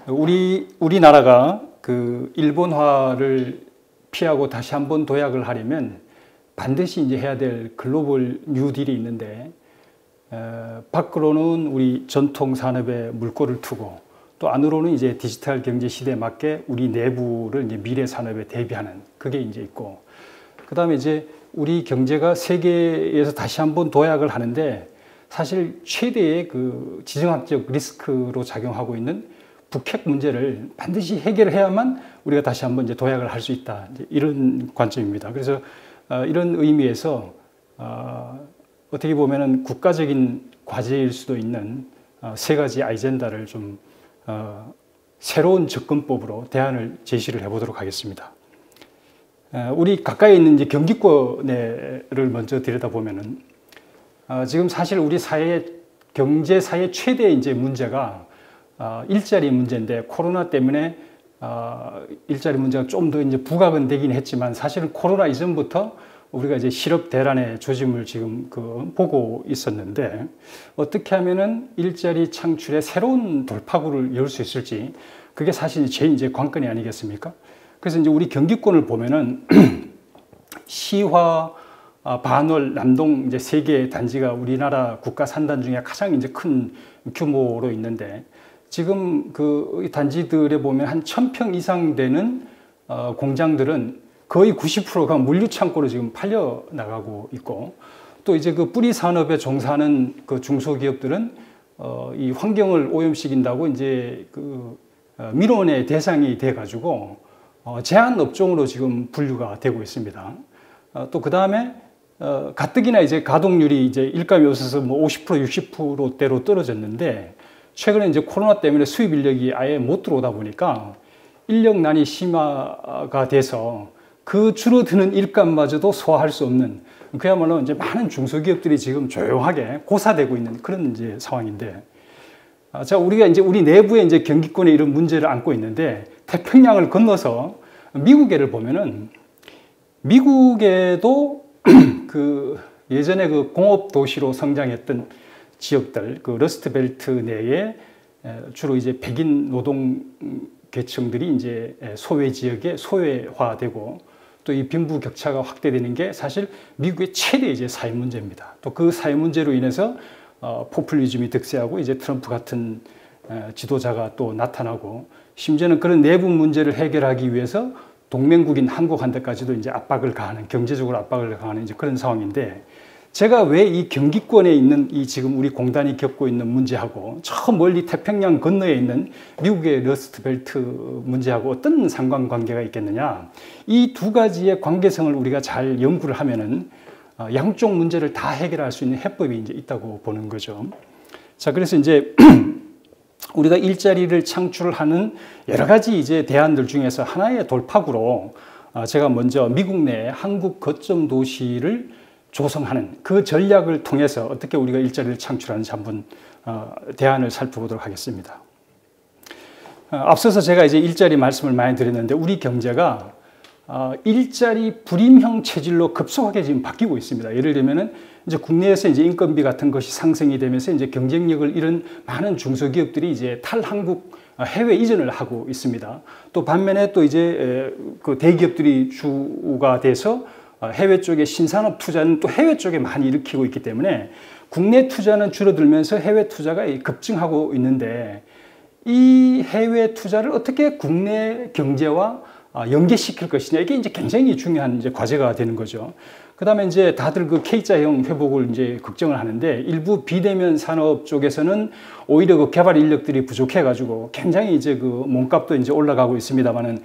우리나라가 그 일본화를 피하고 다시 한번 도약을 하려면 반드시 이제 해야 될 글로벌 뉴딜이 있는데, 밖으로는 우리 전통 산업에 물꼬를 트고 또 안으로는 이제 디지털 경제 시대에 맞게 우리 내부를 이제 미래 산업에 대비하는 그게 이제 있고, 그다음에 이제 우리 경제가 세계에서 다시 한번 도약을 하는데 사실 최대의 그 지정학적 리스크로 작용하고 있는 북핵 문제를 반드시 해결해야만 우리가 다시 한번 이제 도약을 할 수 있다. 이런 관점입니다. 그래서 이런 의미에서 어떻게 보면은 국가적인 과제일 수도 있는 세 가지 아젠다를 좀 새로운 접근법으로 대안을 제시를 해보도록 하겠습니다. 우리 가까이 있는 이제 경기권을 먼저 들여다보면은 지금 사실 우리 경제 사회 최대 이제 문제가 일자리 문제인데, 코로나 때문에 일자리 문제가 좀 더 이제 부각은 되긴 했지만 사실은 코로나 이전부터 우리가 이제 실업 대란의 조짐을 지금 보고 있었는데, 어떻게 하면은 일자리 창출의 새로운 돌파구를 열 수 있을지, 그게 사실 제일 이제 관건이 아니겠습니까? 그래서 이제 우리 경기권을 보면은 시화, 반월, 남동 이제 세 개의 단지가 우리나라 국가 산단 중에 가장 이제 큰 규모로 있는데, 지금 그 단지들에 보면 한 1000평 이상 되는 공장들은 거의 90%가 물류 창고로 지금 팔려 나가고 있고, 또 이제 그 뿌리 산업에 종사하는 그 중소기업들은 이 환경을 오염시킨다고 이제 그 민원의 대상이 돼 가지고 제한 업종으로 지금 분류가 되고 있습니다. 또 그 다음에 가뜩이나 이제 가동률이 이제 일감이 없어서 뭐 50% 60%대로 떨어졌는데, 최근에 이제 코로나 때문에 수입 인력이 아예 못 들어오다 보니까 인력난이 심화가 돼서 그 줄어드는 일감마저도 소화할 수 없는, 그야말로 이제 많은 중소기업들이 지금 조용하게 고사되고 있는 그런 이제 상황인데, 자, 우리가 이제 우리 내부에 이제 경기권에 이런 문제를 안고 있는데, 태평양을 건너서 미국에를 보면은 미국에도 그 예전에 그 공업 도시로 성장했던 지역들, 그 러스트벨트 내에 주로 이제 백인 노동 계층들이 이제 소외 지역에 소외화되고, 또 이 빈부 격차가 확대되는 게 사실 미국의 최대 이제 사회 문제입니다. 또 그 사회 문제로 인해서 포퓰리즘이 득세하고 이제 트럼프 같은 지도자가 또 나타나고, 심지어는 그런 내부 문제를 해결하기 위해서 동맹국인 한국한테까지도 이제 압박을 가하는, 경제적으로 압박을 가하는 이제 그런 상황인데, 제가 왜 이 경기권에 있는 이 지금 우리 공단이 겪고 있는 문제하고 저 멀리 태평양 건너에 있는 미국의 러스트벨트 문제하고 어떤 상관관계가 있겠느냐, 이 두 가지의 관계성을 우리가 잘 연구를 하면은 양쪽 문제를 다 해결할 수 있는 해법이 이제 있다고 보는 거죠. 자, 그래서 이제 우리가 일자리를 창출하는 여러 가지 이제 대안들 중에서 하나의 돌파구로 제가 먼저 미국 내 한국 거점 도시를 조성하는 그 전략을 통해서 어떻게 우리가 일자리를 창출하는지 한번 대안을 살펴보도록 하겠습니다. 앞서서 제가 이제 일자리 말씀을 많이 드렸는데, 우리 경제가 일자리 불임형 체질로 급속하게 지금 바뀌고 있습니다. 예를 들면은 이제 국내에서 이제 인건비 같은 것이 상승이 되면서 이제 경쟁력을 잃은 많은 중소기업들이 이제 탈한국 해외 이전을 하고 있습니다. 또 반면에 또 이제 그 대기업들이 주가 돼서 해외 쪽에 신산업 투자는 또 해외 쪽에 많이 일으키고 있기 때문에 국내 투자는 줄어들면서 해외 투자가 급증하고 있는데, 이 해외 투자를 어떻게 국내 경제와 연계시킬 것이냐, 이게 이제 굉장히 중요한 이제 과제가 되는 거죠. 그다음에 이제 다들 그 K자형 회복을 이제 걱정을 하는데, 일부 비대면 산업 쪽에서는 오히려 그 개발 인력들이 부족해가지고 굉장히 이제 그 몸값도 이제 올라가고 있습니다만은,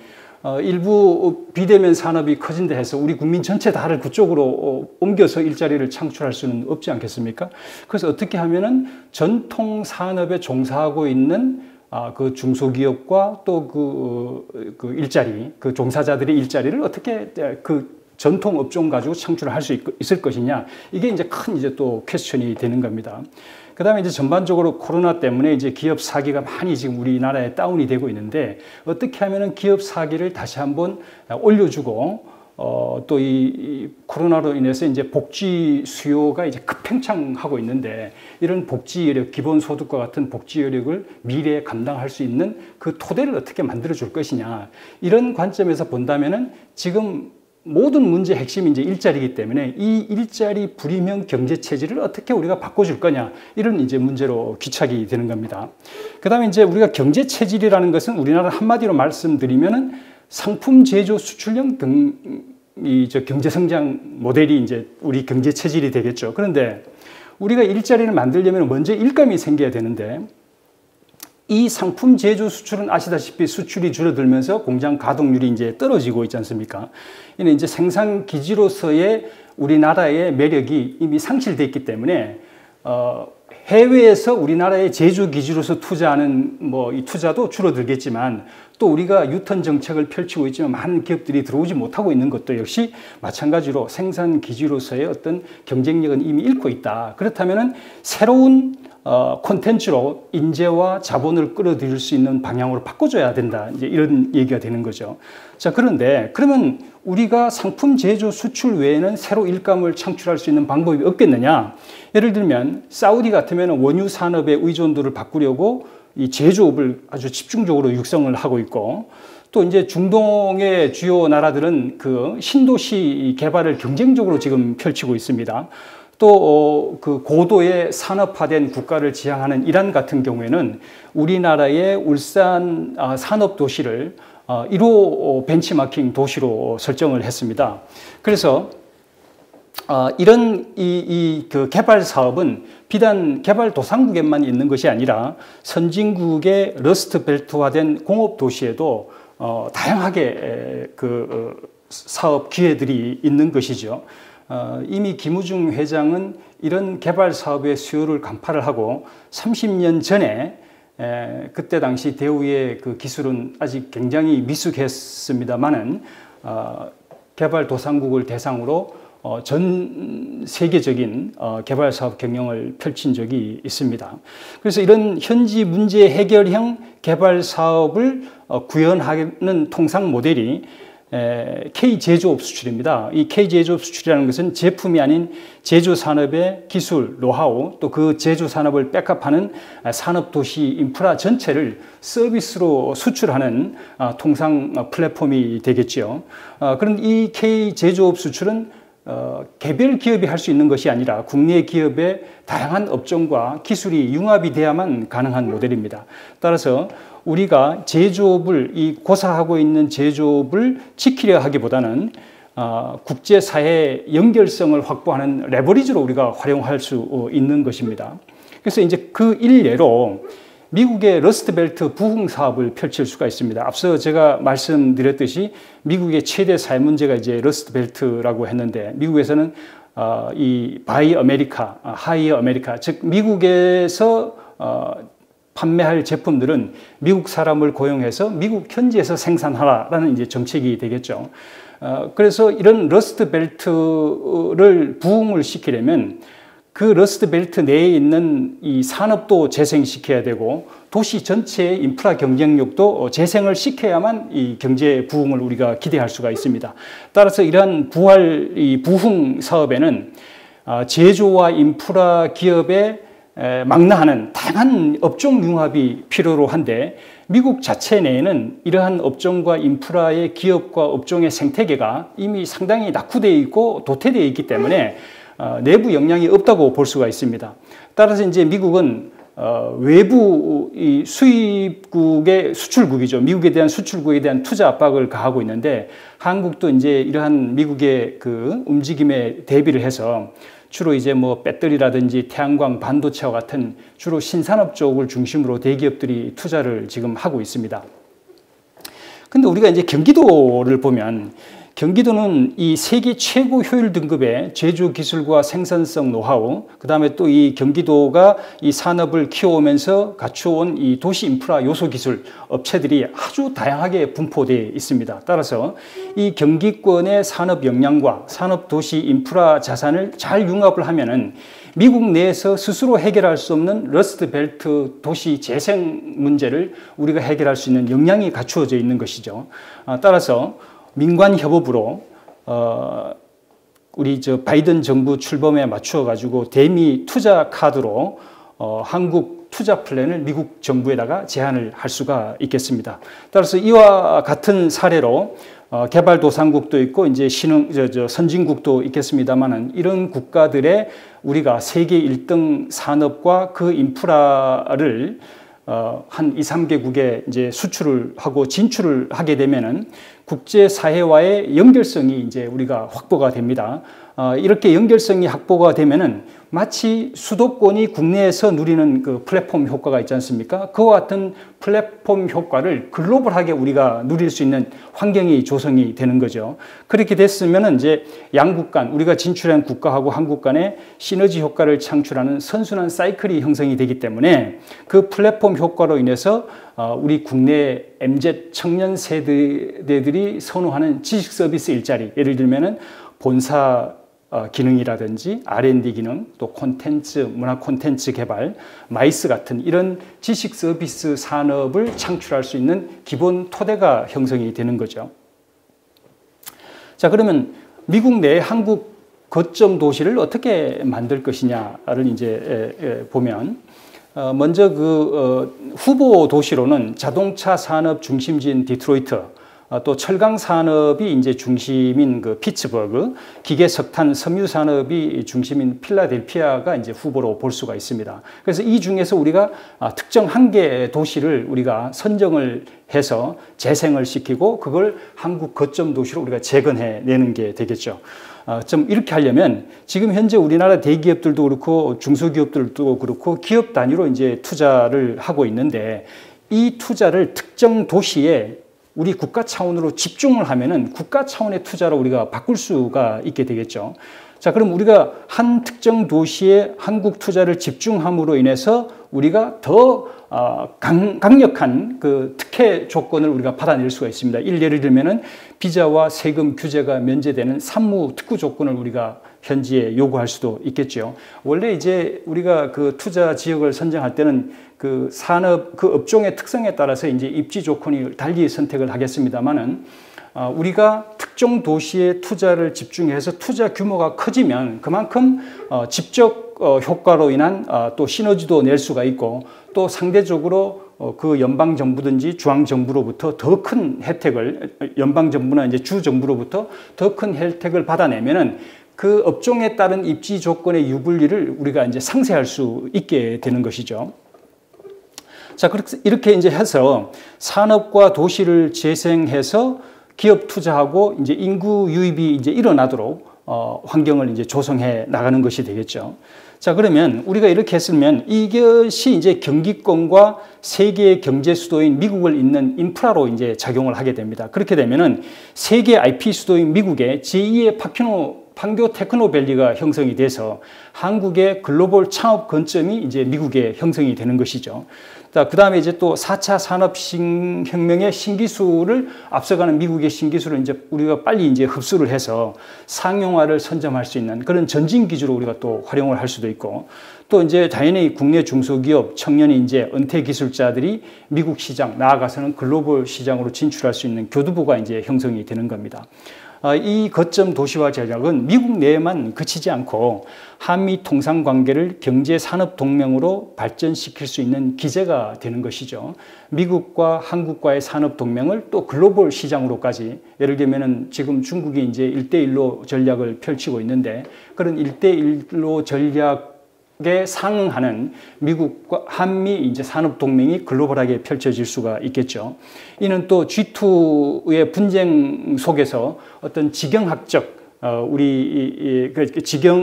일부 비대면 산업이 커진다 해서 우리 국민 전체 다를 그쪽으로 옮겨서 일자리를 창출할 수는 없지 않겠습니까? 그래서 어떻게 하면은 전통 산업에 종사하고 있는 그 중소기업과 또 그 일자리, 그 종사자들의 일자리를 어떻게 그 전통 업종 가지고 창출을 할 수 있을 것이냐, 이게 이제 큰 이제 또 퀘스천이 되는 겁니다. 그 다음에 이제 전반적으로 코로나 때문에 이제 기업 사기가 많이 지금 우리나라에 다운이 되고 있는데, 어떻게 하면은 기업 사기를 다시 한번 올려주고 또 이 코로나로 인해서 이제 복지 수요가 이제 급팽창하고 있는데 이런 복지 여력, 기본소득과 같은 복지 여력을 미래에 감당할 수 있는 그 토대를 어떻게 만들어 줄 것이냐. 이런 관점에서 본다면은 지금 모든 문제의 핵심이 이제 일자리이기 때문에 이 일자리 불임형 경제 체질을 어떻게 우리가 바꿔줄 거냐. 이런 이제 문제로 귀착이 되는 겁니다. 그 다음에 이제 우리가 경제 체질이라는 것은 우리나라 한마디로 말씀드리면은 상품 제조 수출형 경제 성장 모델이 이제 우리 경제 체질이 되겠죠. 그런데 우리가 일자리를 만들려면 먼저 일감이 생겨야 되는데 이 상품 제조 수출은 아시다시피 수출이 줄어들면서 공장 가동률이 이제 떨어지고 있지 않습니까? 이는 이제 생산 기지로서의 우리나라의 매력이 이미 상실되어 있기 때문에 해외에서 우리나라의 제조 기지로서 투자하는 이 투자도 줄어들겠지만 또 우리가 유턴 정책을 펼치고 있지만 많은 기업들이 들어오지 못하고 있는 것도 역시 마찬가지로 생산 기지로서의 어떤 경쟁력은 이미 잃고 있다. 그렇다면은 새로운 콘텐츠로 인재와 자본을 끌어들일 수 있는 방향으로 바꿔줘야 된다. 이제 이런 얘기가 되는 거죠. 자, 그런데 그러면 우리가 상품 제조 수출 외에는 새로 일감을 창출할 수 있는 방법이 없겠느냐? 예를 들면 사우디 같으면 원유 산업의 의존도를 바꾸려고 이 제조업을 아주 집중적으로 육성을 하고 있고 또 이제 중동의 주요 나라들은 그 신도시 개발을 경쟁적으로 지금 펼치고 있습니다. 또 그 고도의 산업화된 국가를 지향하는 이란 같은 경우에는 우리나라의 울산 산업 도시를 1호 벤치마킹 도시로 설정을 했습니다. 그래서 이런 그 개발 사업은 비단 개발도상국에만 있는 것이 아니라 선진국의 러스트벨트화된 공업 도시에도 다양하게 그 사업 기회들이 있는 것이죠. 이미 김우중 회장은 이런 개발 사업의 수요를 간파를 하고 30년 전에 그때 당시 대우의 그 기술은 아직 굉장히 미숙했습니다만은 개발도상국을 대상으로 전 세계적인 개발 사업 경영을 펼친 적이 있습니다. 그래서 이런 현지 문제 해결형 개발 사업을 구현하는 통상 모델이 K제조업 수출입니다. 이 K제조업 수출이라는 것은 제품이 아닌 제조산업의 기술, 노하우, 또 그 제조산업을 백업하는 산업도시 인프라 전체를 서비스로 수출하는 통상 플랫폼이 되겠죠. 그런 이 K제조업 수출은 개별 기업이 할 수 있는 것이 아니라 국내 기업의 다양한 업종과 기술이 융합이 돼야만 가능한 모델입니다. 따라서 우리가 제조업을 이 고사하고 있는 제조업을 지키려 하기보다는 국제사회 연결성을 확보하는 레버리지로 우리가 활용할 수 있는 것입니다. 그래서 이제 그 일례로 미국의 러스트벨트 부흥 사업을 펼칠 수가 있습니다. 앞서 제가 말씀드렸듯이 미국의 최대 사회 문제가 이제 러스트벨트라고 했는데 미국에서는 이 바이 아메리카, 하이 아메리카, 즉 미국에서 판매할 제품들은 미국 사람을 고용해서 미국 현지에서 생산하라라는 이제 정책이 되겠죠. 그래서 이런 러스트벨트를 부흥을 시키려면 그 러스트벨트 내에 있는 이 산업도 재생시켜야 되고 도시 전체의 인프라 경쟁력도 재생을 시켜야만 이 경제 부흥을 우리가 기대할 수가 있습니다. 따라서 이러한 이 부흥 사업에는 제조와 인프라 기업의 망라하는 다양한 업종 융합이 필요로 한데 미국 자체 내에는 이러한 업종과 인프라의 기업과 업종의 생태계가 이미 상당히 낙후되어 있고 도태되어 있기 때문에 내부 영향이 없다고 볼 수가 있습니다. 따라서 이제 미국은 외부 이 수입국의 수출국이죠. 미국에 대한 수출국에 대한 투자 압박을 가하고 있는데 한국도 이제 이러한 미국의 그 움직임에 대비를 해서 주로 이제 뭐 배터리라든지 태양광, 반도체와 같은 주로 신산업 쪽을 중심으로 대기업들이 투자를 지금 하고 있습니다. 근데 우리가 이제 경기도를 보면 경기도는 이 세계 최고 효율 등급의 제조 기술과 생산성 노하우, 그 다음에 또 이 경기도가 이 산업을 키워오면서 갖추어온 이 도시 인프라 요소 기술 업체들이 아주 다양하게 분포되어 있습니다. 따라서 이 경기권의 산업 역량과 산업 도시 인프라 자산을 잘 융합을 하면은 미국 내에서 스스로 해결할 수 없는 러스트벨트 도시 재생 문제를 우리가 해결할 수 있는 역량이 갖추어져 있는 것이죠. 따라서 민관 협업으로 우리 바이든 정부 출범에 맞추어 가지고 대미 투자 카드로 한국 투자 플랜을 미국 정부에다가 제안을 할 수가 있겠습니다. 따라서 이와 같은 사례로 개발도상국도 있고 이제 선진국도 있겠습니다만은 이런 국가들의 우리가 세계 1등 산업과 그 인프라를 한 2, 3개국에 이제 수출을 하고 진출을 하게 되면은 국제사회와의 연결성이 이제 우리가 확보가 됩니다. 이렇게 연결성이 확보가 되면은 마치 수도권이 국내에서 누리는 그 플랫폼 효과가 있지 않습니까? 그와 같은 플랫폼 효과를 글로벌하게 우리가 누릴 수 있는 환경이 조성이 되는 거죠. 그렇게 됐으면은 이제 양국 간, 우리가 진출한 국가하고 한국 간의 시너지 효과를 창출하는 선순환 사이클이 형성이 되기 때문에 그 플랫폼 효과로 인해서 우리 국내 MZ 청년 세대들이 선호하는 지식 서비스 일자리, 예를 들면은 본사 기능이라든지 R&D 기능, 또 콘텐츠, 문화 콘텐츠 개발, 마이스 같은 이런 지식 서비스 산업을 창출할 수 있는 기본 토대가 형성이 되는 거죠. 자, 그러면 미국 내 한국 거점 도시를 어떻게 만들 것이냐를 이제 보면 먼저 후보 도시로는 자동차 산업 중심지인 디트로이트, 또 철강 산업이 이제 중심인 그 피츠버그, 기계 석탄 섬유 산업이 중심인 필라델피아가 이제 후보로 볼 수가 있습니다. 그래서 이 중에서 우리가 특정 한 개의 도시를 우리가 선정을 해서 재생을 시키고 그걸 한국 거점 도시로 우리가 재건해 내는 게 되겠죠. 좀 이렇게 하려면 지금 현재 우리나라 대기업들도 그렇고 중소기업들도 그렇고 기업 단위로 이제 투자를 하고 있는데 이 투자를 특정 도시에 우리 국가 차원으로 집중을 하면은 국가 차원의 투자로 우리가 바꿀 수가 있게 되겠죠. 자, 그럼 우리가 한 특정 도시에 한국 투자를 집중함으로 인해서 우리가 더 강력한 그 특혜 조건을 우리가 받아낼 수가 있습니다. 예를 들면은 비자와 세금 규제가 면제되는 산무 특구 조건을 우리가 현지에 요구할 수도 있겠죠. 원래 이제 우리가 그 투자 지역을 선정할 때는 그 산업, 그 업종의 특성에 따라서 이제 입지 조건이 달리 선택을 하겠습니다만은 우리가 특정 도시에 투자를 집중해서 투자 규모가 커지면 그만큼 직접 효과로 인한 또 시너지도 낼 수가 있고 또 상대적으로 그 연방정부든지 중앙정부로부터 더 큰 혜택을, 연방정부나 이제 주정부로부터 더 큰 혜택을 받아내면은 그 업종에 따른 입지 조건의 유불리를 우리가 이제 상쇄할 수 있게 되는 것이죠. 자, 이렇게 이제 해서 산업과 도시를 재생해서 기업 투자하고 이제 인구 유입이 이제 일어나도록 환경을 이제 조성해 나가는 것이 되겠죠. 자, 그러면 우리가 이렇게 했으면 이것이 이제 경기권과 세계의 경제 수도인 미국을 잇는 인프라로 이제 작용을 하게 됩니다. 그렇게 되면은 세계 IP 수도인 미국의 제2의 판교 테크노밸리가 형성이 돼서 한국의 글로벌 창업 건점이 이제 미국에 형성이 되는 것이죠. 그 다음에 이제 또 4차 산업혁명의 신기술을 앞서가는 미국의 신기술을 이제 우리가 빨리 이제 흡수를 해서 상용화를 선점할 수 있는 그런 전진 기주로 우리가 또 활용을 할 수도 있고 또 이제 당연히 국내 중소기업 청년이 이제 은퇴 기술자들이 미국 시장 나아가서는 글로벌 시장으로 진출할 수 있는 교두보가 이제 형성이 되는 겁니다. 이 거점 도시화 전략은 미국 내에만 그치지 않고 한미 통상 관계를 경제 산업 동맹으로 발전시킬 수 있는 기제가 되는 것이죠. 미국과 한국과의 산업 동맹을 또 글로벌 시장으로까지, 예를 들면은 지금 중국이 이제 1대1로 전략을 펼치고 있는데 그런 1대1로 전략에 상응하는 미국과 한미 이제 산업 동맹이 글로벌하게 펼쳐질 수가 있겠죠. 이는 또 G2의 분쟁 속에서 어떤 지경학적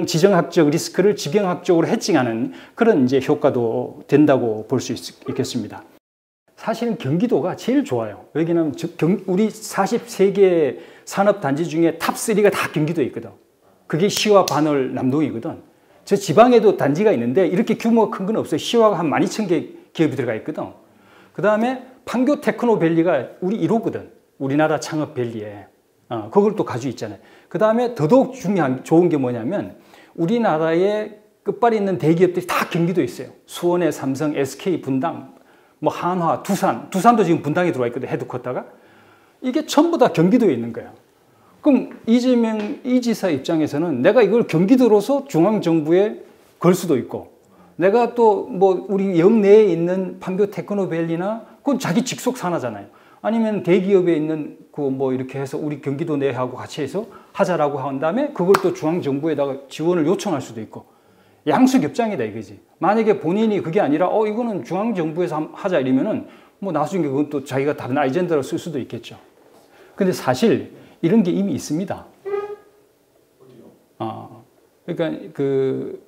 지정학적 리스크를 지경학적으로 해칭하는 그런 이제 효과도 된다고 볼 수 있겠습니다. 사실은 경기도가 제일 좋아요. 여기는 우리 43개 산업단지 중에 탑3가 다 경기도에 있거든. 그게 시와 반월 남동이거든. 저 지방에도 단지가 있는데 이렇게 규모가 큰 건 없어요. 시와가 한 12,000개 기업이 들어가 있거든. 그 다음에 판교 테크노밸리가 우리 1호거든. 우리나라 창업밸리에. 그걸 또 가지고 있잖아요. 그 다음에 더더욱 좋은 게 뭐냐면 우리나라의 끝발이 있는 대기업들이 다 경기도에 있어요. 수원의 삼성, SK, 분당, 뭐 한화, 두산도 지금 분당에 들어와 있거든. 헤드쿼터가. 이게 전부 다 경기도에 있는 거예요. 그럼 이재명 이 지사 입장에서는 내가 이걸 경기도로서 중앙정부에 걸 수도 있고, 내가 또 뭐 우리 영내에 있는 판교 테크노밸리나 그건 자기 직속 산하잖아요. 아니면 대기업에 있는 그 뭐 이렇게 해서 우리 경기도 내하고 같이 해서 하자라고 한 다음에 그걸 또 중앙정부에다가 지원을 요청할 수도 있고, 양수겹장이다 이거지. 만약에 본인이 그게 아니라 이거는 중앙정부에서 하자 이러면은 뭐 나중에 그건 또 자기가 다른 아젠다로 쓸 수도 있겠죠. 근데 사실 이런 게 이미 있습니다. 그러니까 그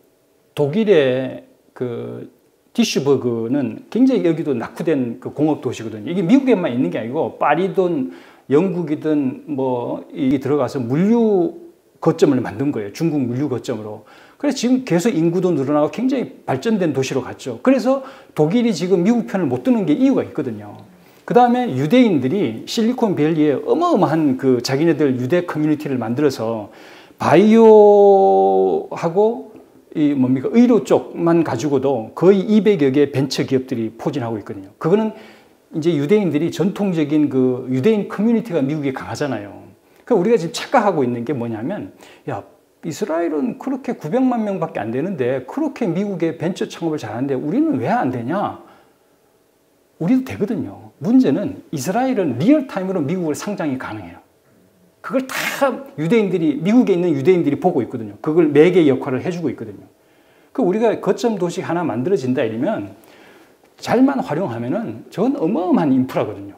독일의 그 디슈버그는 굉장히 여기도 낙후된 그 공업 도시거든요. 이게 미국에만 있는 게 아니고 파리든 영국이든 뭐 이 들어가서 물류 거점을 만든 거예요. 중국 물류 거점으로. 그래서 지금 계속 인구도 늘어나고 굉장히 발전된 도시로 갔죠. 그래서 독일이 지금 미국 편을 못 드는 게 이유가 있거든요. 그 다음에 유대인들이 실리콘밸리에 어마어마한 그 자기네들 유대 커뮤니티를 만들어서 바이오하고 이 뭡니까 의료 쪽만 가지고도 거의 200여 개 벤처 기업들이 포진하고 있거든요. 그거는 이제 유대인들이 전통적인 그 유대인 커뮤니티가 미국에 강하잖아요. 그러니까 우리가 지금 착각하고 있는 게 뭐냐면, 야, 이스라엘은 그렇게 900만 명밖에 안 되는데 그렇게 미국에 벤처 창업을 잘하는데 우리는 왜 안 되냐? 우리도 되거든요. 문제는 이스라엘은 리얼타임으로 미국을 상장이 가능해요. 그걸 다 유대인들이, 미국에 있는 유대인들이 보고 있거든요. 그걸 매개 역할을 해주고 있거든요. 그 우리가 거점 도시 하나 만들어진다 이러면 잘만 활용하면은 저건 어마어마한 인프라거든요.